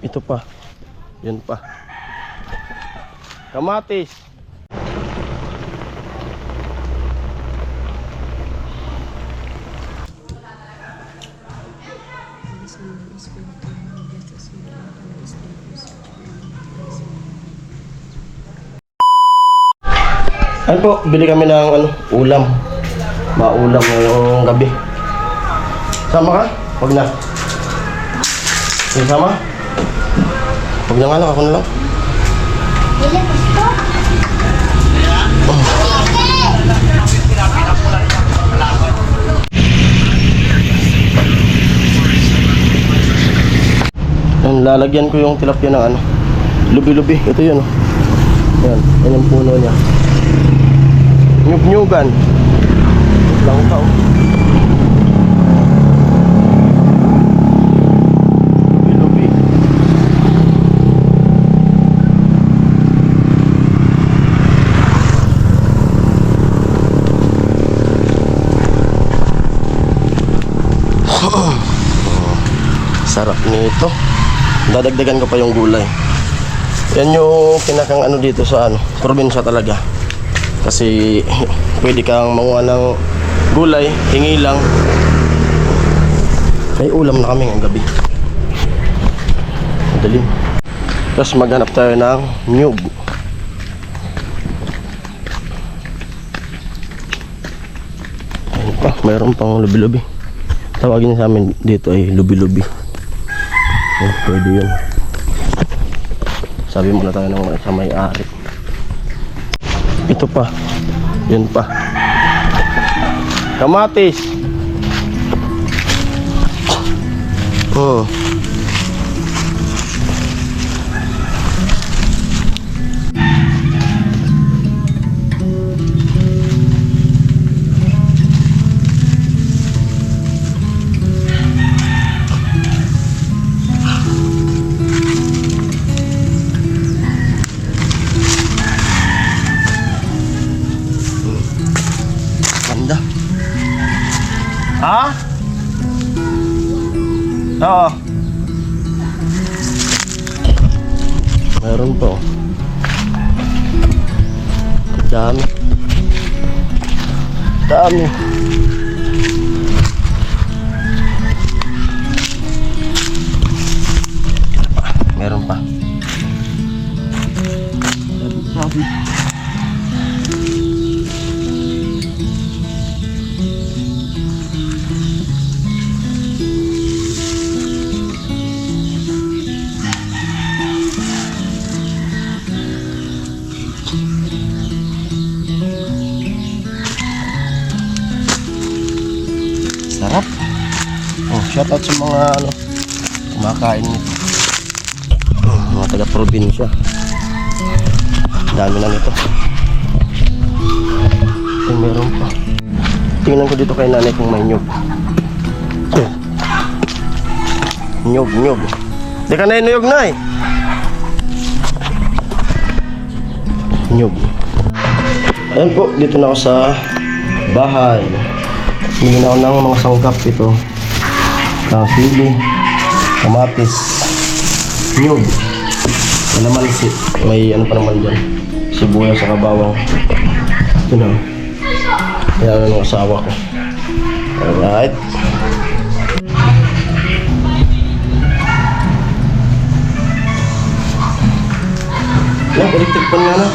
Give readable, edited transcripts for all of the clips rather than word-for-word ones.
Ito pa. Yan pa. Kamatis. Ano po, bili kami ng ulam. Maulam ngayong gabi. Sama ka? Huwag na. Sama? Huwag na nga lang, ako na lang. Lalagyan ko yung tilapia ng lubi-lubi. Ito yun. Yan, yan yung puno niya. Nyug-nyugan. Lang tao. Lubi-lubi. Sarap nito. Dadagdagan ko pa yung gulay. Yan yung pinakang dito sa probinsya talaga. Kasi pwede kang manguha ng gulay, hingi lang. May ulam na kami ngayong gabi. Madaling. Tapos maghanap tayo ng nyug. Ayun pa, mayroon pang lubi-lubi. Tawagin sa amin dito ay lubi-lubi. Pwede yun. Sabi muna tayo ng sa may-ari. Ito pa. Yan pa. Kamatis. Oh. Ha? Oo. Meron po. Dami. Dami. Meron pa. Sabi. Sarap. Oh, shout out sa mga kumakain nito. Mga taga-probinsya. Dami na nito. Ay, meron pa. Tingnan ko dito kay nanay kung may nyug. Nyug, nyug. Di ka na inuyog, nay. Nyug. Ayan po, dito na ako sa bahay. Bili na ako ng mga sangkap ito. Sili, kamatis, nyug, kalamansi. May pa naman dyan. Sibuyas sa bawang. Ito na. Kaya ng asawa ko. Alright. Yan, electric pan nga na.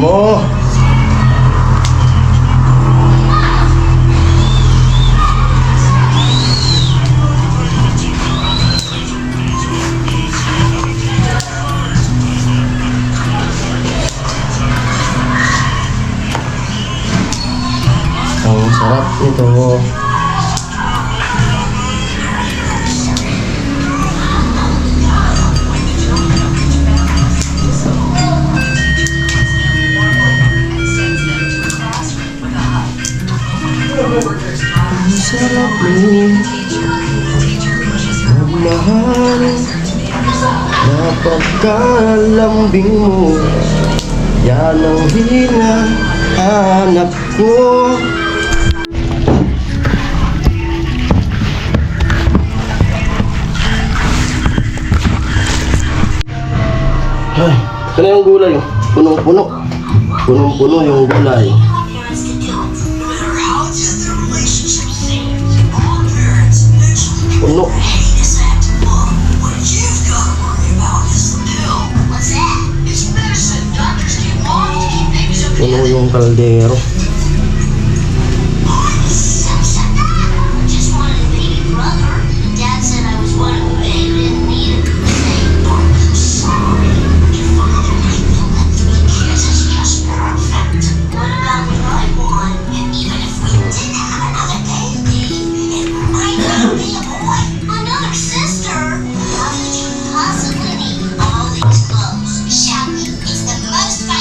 mo. Ang sarap nito. Ang sarap mo. Magmahal na pagkalambing mo. Yan ang hinahanap ko. Ay, ito na yung gulay. Punong-puno. Punong-puno yung gulay. Puno. Puno yung kaldero.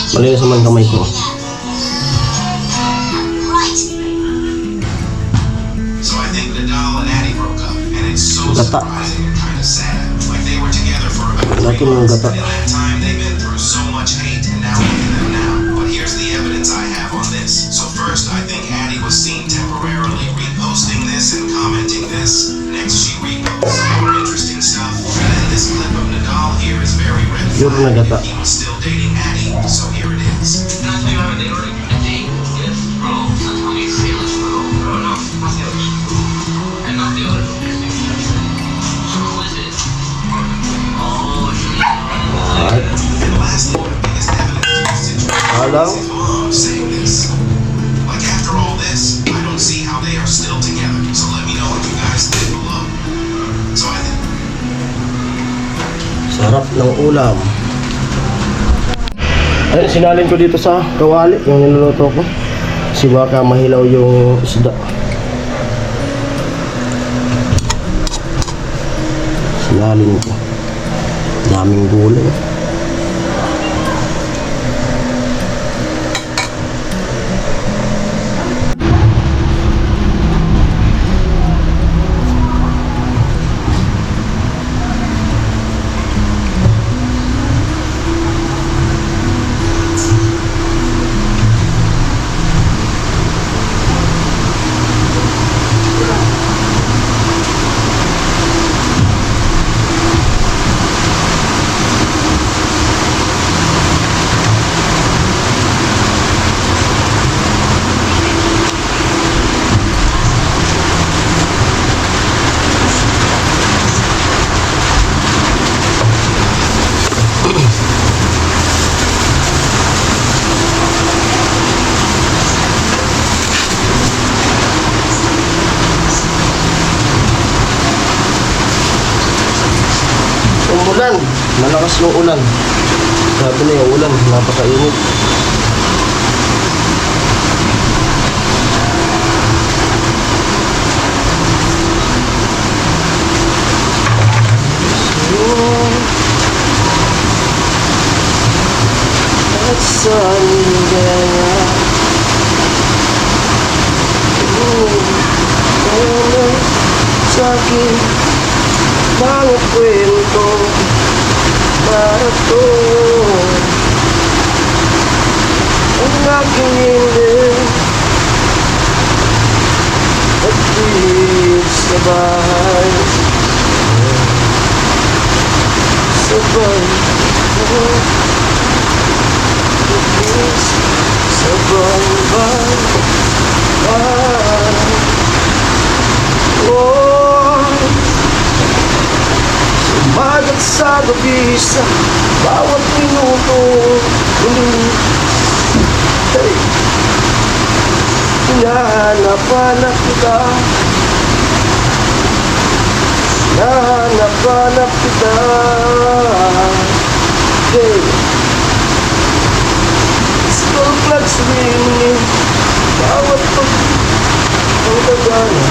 Malinis naman kamay ko. So I think Nadal and Addie broke up, and it's so Gata. surprising and kind of sad. Like they were together for about 3 Laki ng months. gata. In that time, they've been through so much hate, and now look at them now. But here's the evidence I have on this. So first, I think Addie was seen temporarily reposting this and commenting this. Next, she reposts more interesting stuff. And then this clip of Nadal here is very red Pure na flag. gata. He was still dating Addie, so here it is. Alright. And lastly, the biggest evidence to this Alam. is mom saying this. Like after all this, I don't see how they are still together. So let me know what you guys think below. So I think Sarap ng ulam. Ay, sinalin ko dito sa kawali yung niluluto ko. Kasi baka mahilaw yung isda. Sinalin ko. Daming gulay. Umulan, malakas yung ulan. Sabi na yung ulan, napakainit. At saan kaya? Ano sa'kin mga kwento para to ang aking hiling at di sa bahay sabay sabay Sumagat sa gabi sa bawat minuto. Nahanap-hanap kita, nahanap-hanap kita. Hey, school clocks ringing, bawat ang gagana.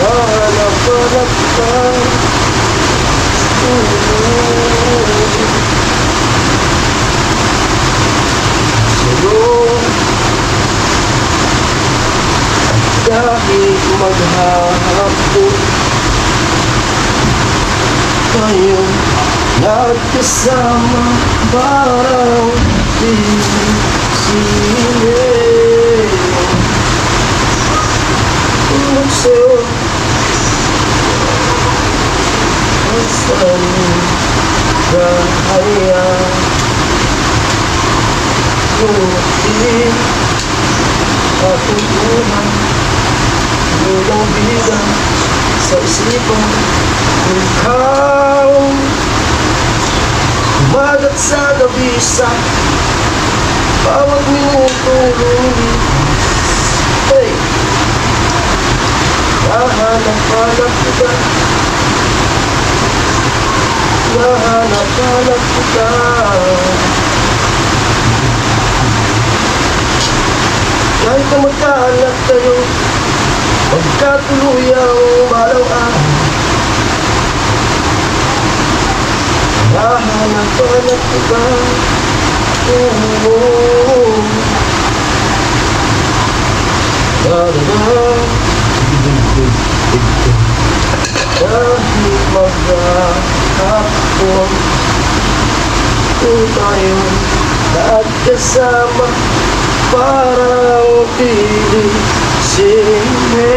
Nahanap-hanap kita. Sa'yo kahit maghahapon tayo nagkasama, parang sine. Tulog sa'yo ang sa'yo kaya ngunit aking buhay walang bida sa isipan. Ikaw umagat sa gabi sa bawat minutong lumipas. Hey, nahanap-hanap kita, nahanap-hanap kita. Kahit na magkaanak tayo, magkatuluyang malaw-araw, nahanap-hanap kita. Kahit maghahapon kung tayo nagkasama, parang sine.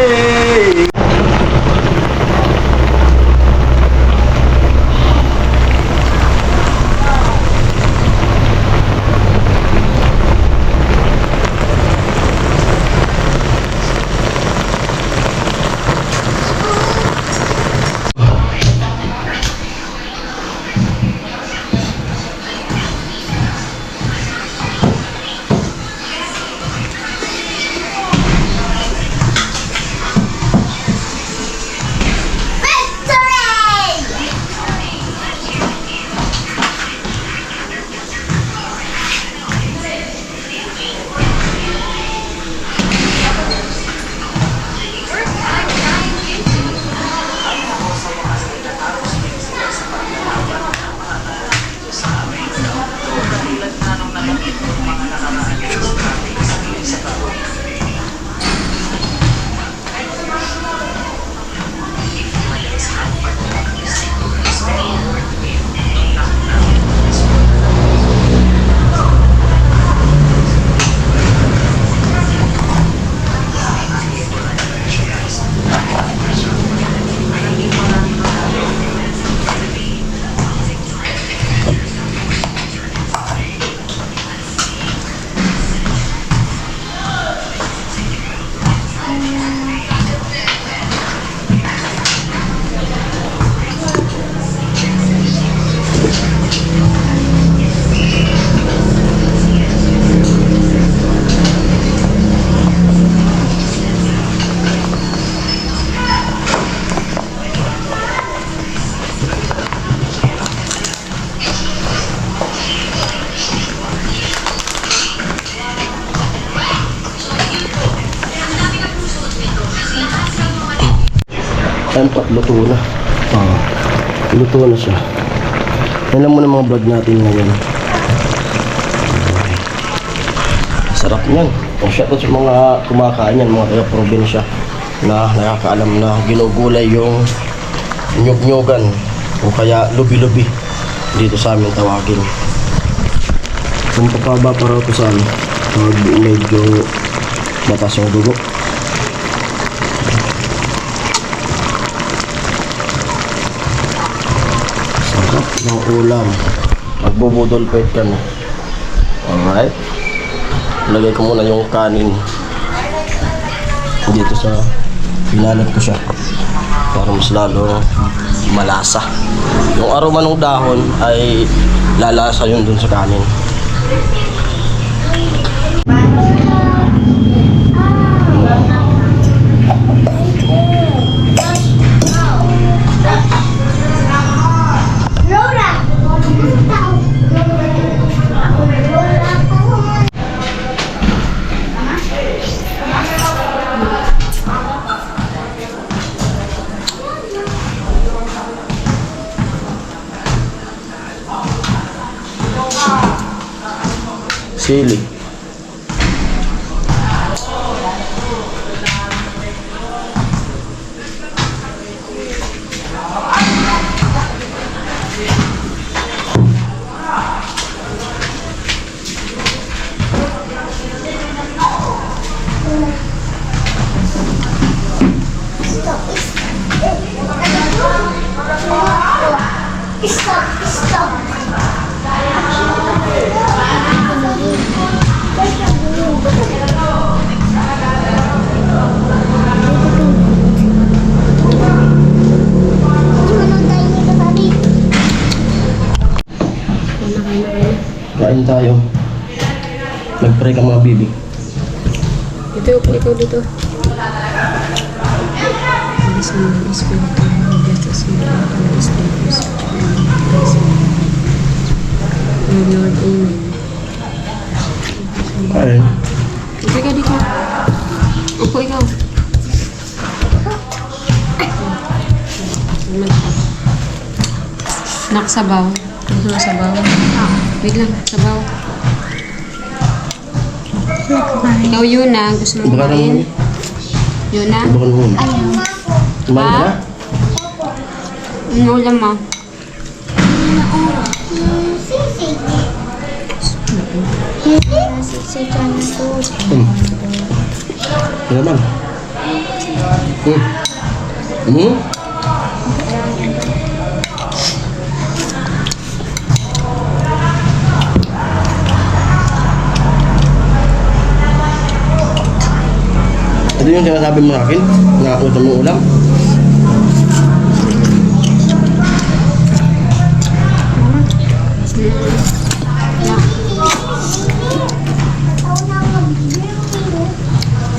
Ayan, luto na. Luto na siya. Yan lang muna mga vlog natin ngayon. Sarap niyan. Ang shoutout sa mga kumakain yan, mga taga-probinsya na nakakaalam na ginugulay yung nyug-nyugan o kaya lubi-lubi dito sa amin tawagin. Kung papaba para ito sa ano, medyo matas yung dugo. Sarap ng ulam. Magbubudol pet kami. Alright. Lagay ko muna yung kanin dito sa pinalat ko siya para mas lalo malasa. Yung aroma ng dahon ay lalasa yun dun sa kanin. Sili. Kain tayo. Mag-pray ka mga bibi. Dito, upo ikaw dito. Alis mo ng Espiritu, Biyatas mo ng Espiritu, Lord, Amen. Kain. Dito ka dito. Upo ikaw. Naksabaw. Gusto mo sabaw? Wait lang, sabaw. Ikaw yun na, gusto mo Baka kumain? naman. Yun na? Baka naman. Kumain ka na? Ano ulam mo? Ano naman? Hmm? Ito yung sinasabi mo sa akin na gusto mo ulam.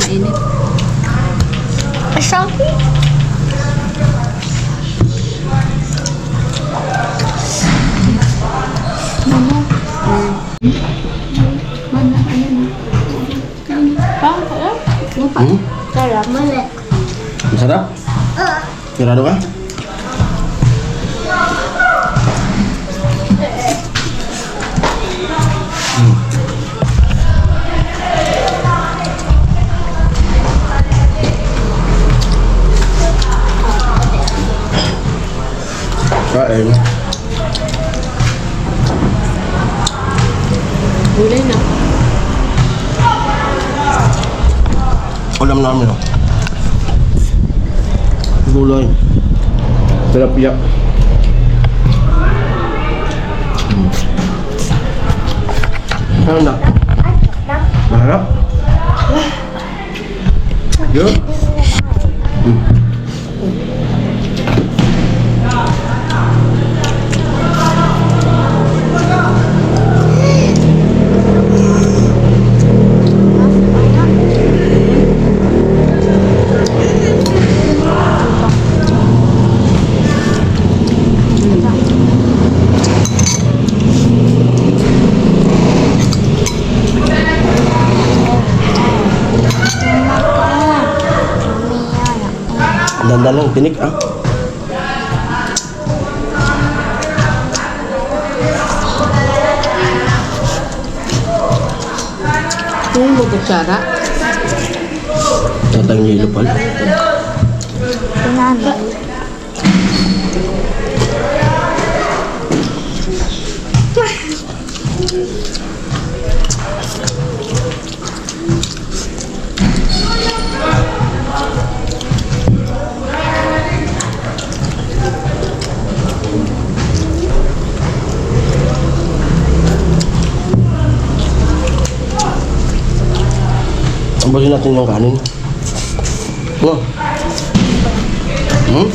Mainit. Hmm? Masarap? Sigurado ka? Kain. Gulay na. Ulam namin oh. Gulay. Tilapia. Ano na? Maharap? Good? Dandan lang, tinik ah. Kung mo kutsara. Tatang yelo pala. Ambalin natin yung kanin. No? Hmm?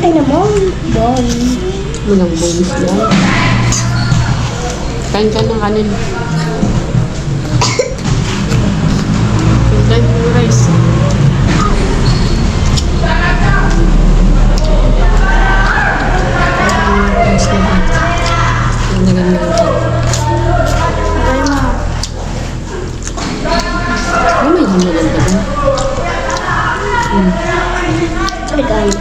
Ay naman, bon. Walang bonus yan. Kain ka ng kanin. Kain mo rice. Rice na ba? Naganagan ka. Oh, may hamagan ka ba? Ay, guys.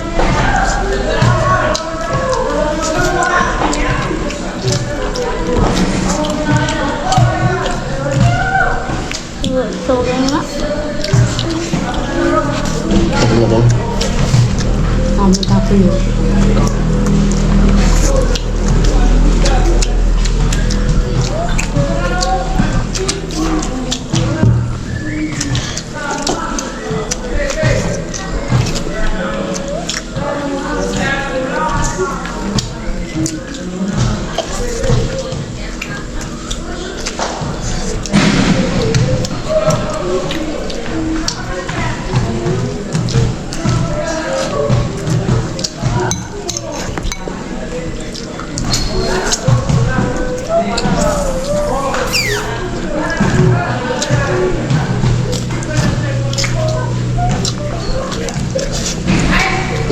Tapos na din. Tama tapo yun.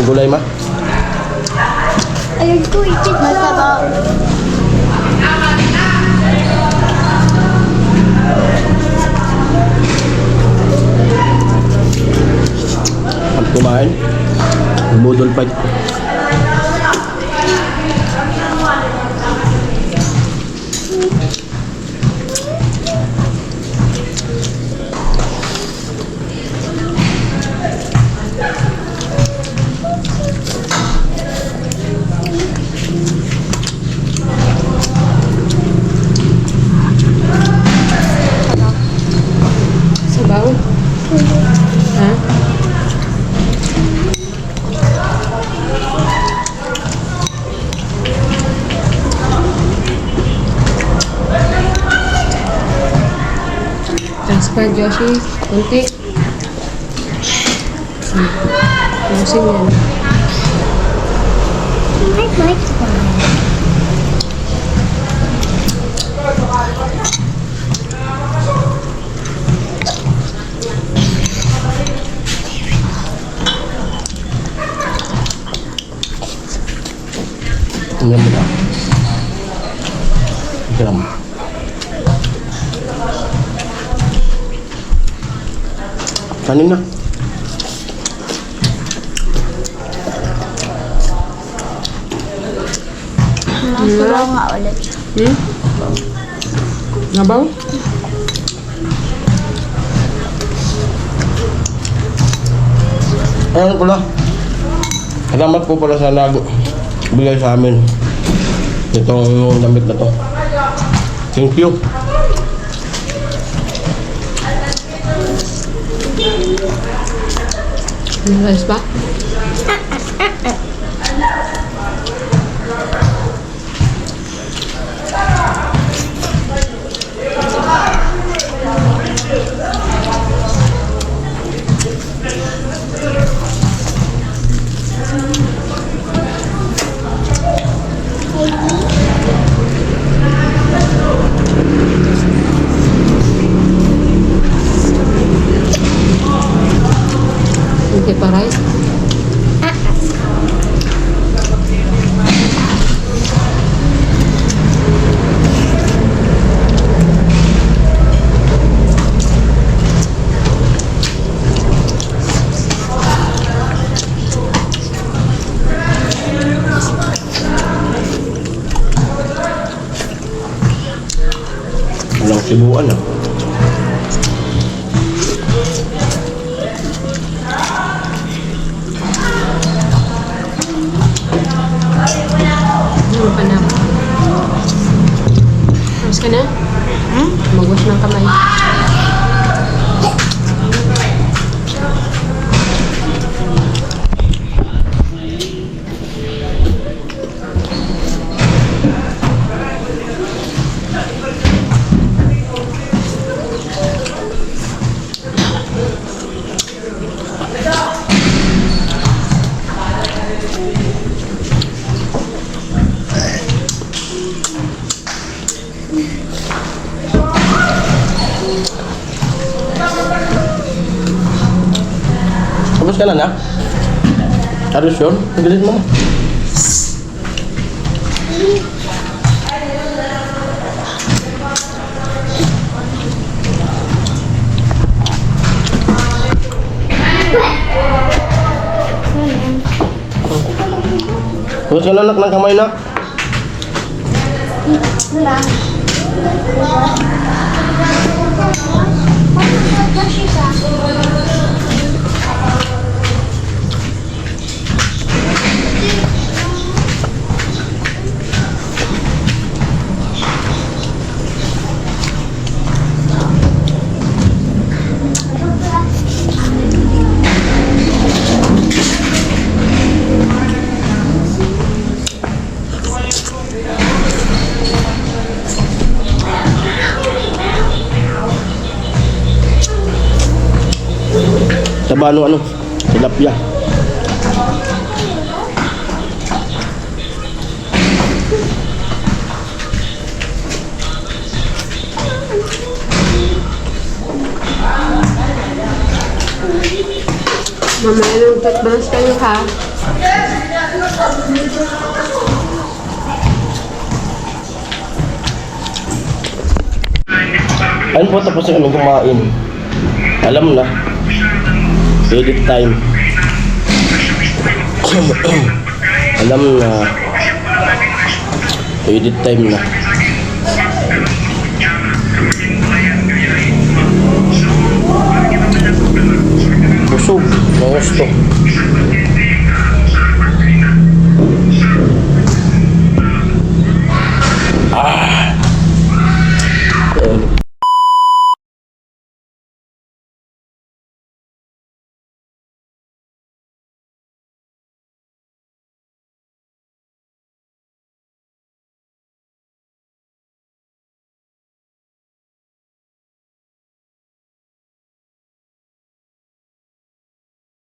Gulay ma? Ayun ko, ikit na. Masarap. Ang kumain. Budol pa. Sabaw? Ha? Transfer, Joshi. Kunti. Ayusin yan. Mike. Tingnan mo na. Tingnan mo. Kanin na. Masarap nga ulit. Hmm? Nabaw? Ayan pala. Salamat po pala sa bigay sa amin. Itong damit na to. Thank you. Nice ba? Hindi pa rice? Walang sibuan ah. Ano ka na? Tapos ka na? Mag-wash ng kamay. Tapos ka na na? Are you sure? Magalit mo. Tapos ka na nak ng kamay na. taba ng ano, tilapia. Mamaya ng toothbrush kayo ha. Ayun po, tapos na kami kumain. Alam na. Edit time. Alam na. Edit time na.